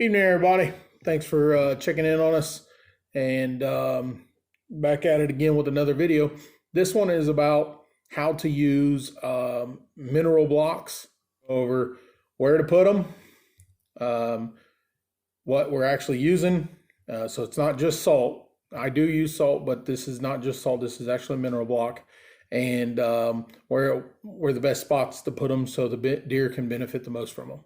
Evening, everybody. Thanks for checking in on us, and back at it again with another video. This one is about how to use mineral blocks, over where to put them, what we're actually using. So it's not just salt. I do use salt, but this is not just salt. This is actually a mineral block, and where the best spots to put them so the deer can benefit the most from them.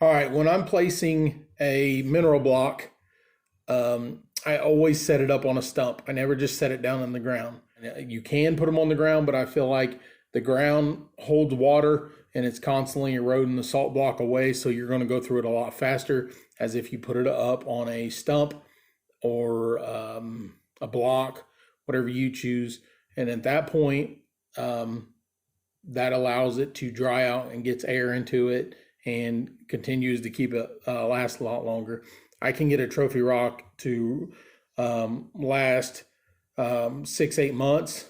All right, when I'm placing a mineral block, I always set it up on a stump. I never just set it down on the ground. You can put them on the ground, but I feel like the ground holds water and it's constantly eroding the salt block away, so you're going to go through it a lot faster as if you put it up on a stump or a block, whatever you choose. And at that point, that allows it to dry out and gets air into it and continues to keep it last a lot longer. I can get a trophy rock to last 6-8 months.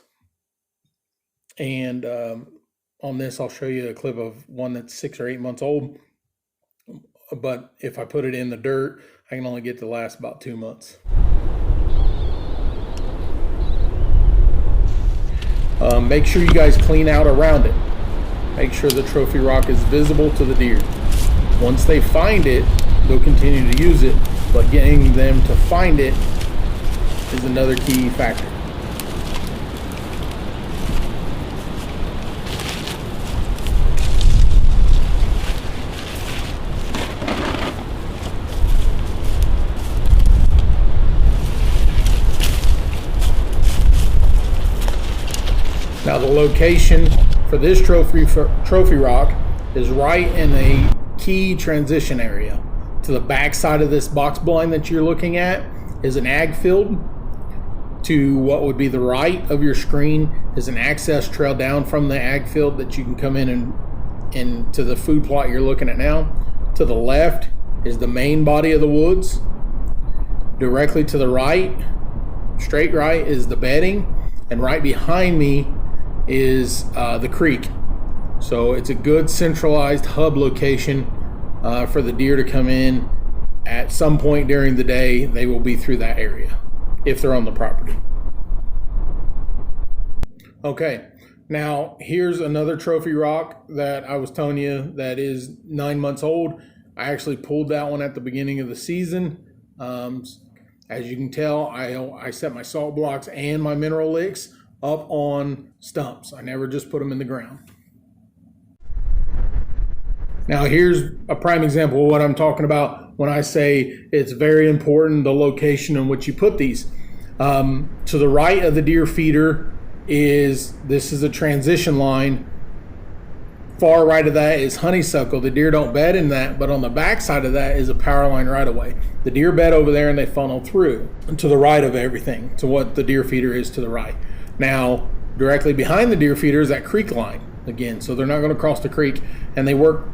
And on this, I'll show you a clip of one that's 6 or 8 months old. But if I put it in the dirt, I can only get to last about 2 months. Make sure you guys clean out around it. Make sure the trophy rock is visible to the deer. Once they find it, they'll continue to use it, but getting them to find it is another key factor. Now the location for this trophy rock is right in a key transition area. To the back side of this box blind that you're looking at is an ag field. To what would be the right of your screen is an access trail down from the ag field that you can come in and into the food plot you're looking at now. To the left is the main body of the woods. Directly to the right, straight right, is the bedding, and right behind me is the creek. So it's a good centralized hub location for the deer to come in. At some point during the day, they will be through that area if they're on the property. Okay, now here's another trophy rock that I was telling you that is 9 months old. I actually pulled that one at the beginning of the season. As you can tell, I set my salt blocks and my mineral licks up on stumps. I never just put them in the ground. Now here's a prime example of what I'm talking about when I say it's very important the location in which you put these. To the right of the deer feeder is a transition line. Far right of that is honeysuckle. The deer don't bed in that, but on the back side of that is a power line right away. The deer bed over there and they funnel through to the right of everything, to what the deer feeder is to the right. Now, directly behind the deer feeder is that creek line again, so they're not going to cross the creek, and they work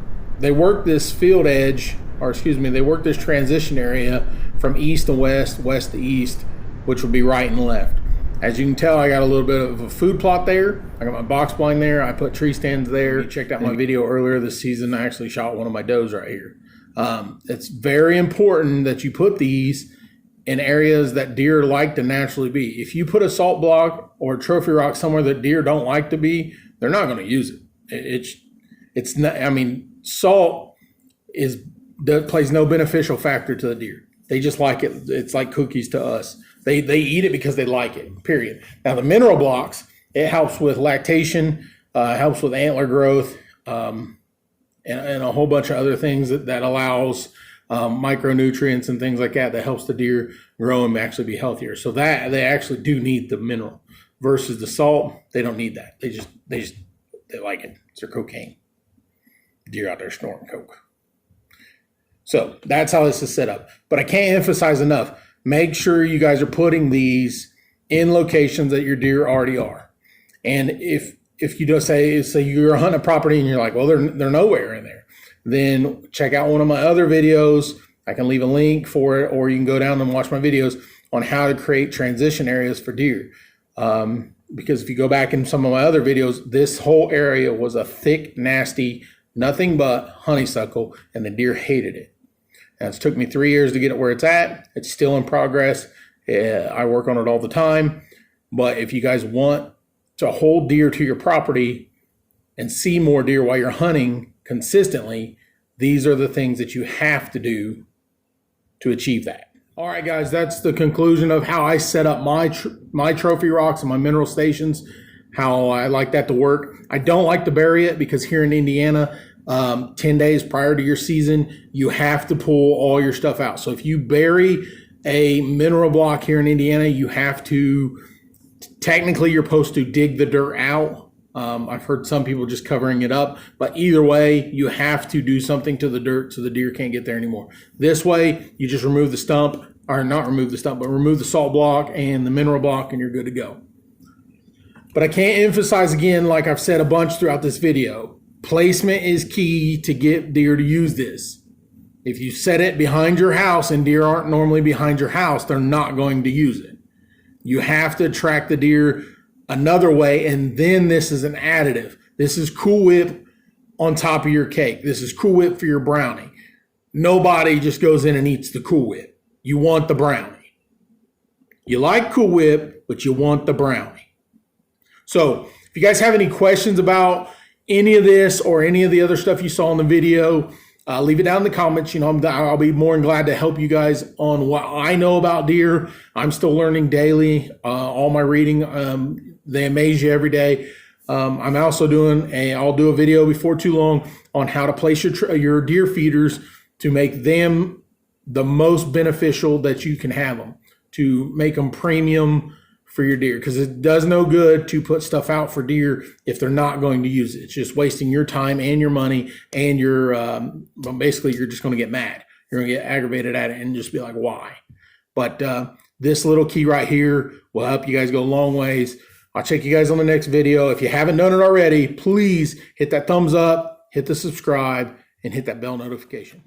this field edge, or excuse me, they work this transition area from east to west, west to east, which would be right and left. As you can tell, I got a little bit of a food plot there. I got my box blind there. I put tree stands there. You checked out my video earlier this season. I actually shot one of my does right here. It's very important that you put these in areas that deer like to naturally be. If you put a salt block or a trophy rock somewhere that deer don't like to be, they're not going to use it. It's not. I mean, salt plays no beneficial factor to the deer. They just like it. It's like cookies to us. They eat it because they like it, period. Now the mineral blocks, it helps with lactation, helps with antler growth, and a whole bunch of other things that allows micronutrients and things like that helps the deer grow and actually be healthier. So that they actually do need the mineral versus the salt. They don't need that. They like it. It's their cocaine. Deer out there snorting coke. So that's how this is set up. But I can't emphasize enough. Make sure you guys are putting these in locations that your deer already are. And if you don't say you're hunting a property and you're like, well, they're nowhere in there, then check out one of my other videos. I can leave a link for it, or you can go down and watch my videos on how to create transition areas for deer. Because if you go back in some of my other videos, this whole area was a thick, nasty, nothing but honeysuckle, and the deer hated it. And it's took me 3 years to get it where it's at. It's still in progress. I work on it all the time. But if you guys want to hold deer to your property and see more deer while you're hunting consistently, these are the things that you have to do to achieve that. All right, guys, that's the conclusion of how I set up my trophy rocks and my mineral stations, how I like that to work. I don't like to bury it because here in Indiana, 10 days prior to your season, you have to pull all your stuff out. So if you bury a mineral block here in Indiana, you have to, technically you're supposed to dig the dirt out. I've heard some people just covering it up, but either way, you have to do something to the dirt so the deer can't get there anymore. This way, you just remove the stump, or not remove the stump, but remove the salt block and the mineral block, and you're good to go. But I can't emphasize again, like I've said a bunch throughout this video, placement is key to get deer to use this. If you set it behind your house and deer aren't normally behind your house, they're not going to use it. You have to attract the deer another way, and then this is an additive. This is Cool Whip on top of your cake. This is Cool Whip for your brownie. Nobody just goes in and eats the Cool Whip. You want the brownie. You like Cool Whip, but you want the brownie. So if you guys have any questions about any of this or any of the other stuff you saw in the video, leave it down in the comments. I'll be more than glad to help you guys on what I know about deer. I'm still learning daily. All my reading, they amaze you every day. I'm also I'll do a video before too long on how to place your deer feeders to make them the most beneficial that you can have them, to make them premium for your deer, because it does no good to put stuff out for deer if they're not going to use it. It's just wasting your time and your money, and basically you're just going to get mad. You're going to get aggravated at it and just be like, why? But this little key right here will help you guys go a long ways. I'll check you guys on the next video. If you haven't done it already, please hit that thumbs up, hit the subscribe, and hit that bell notification.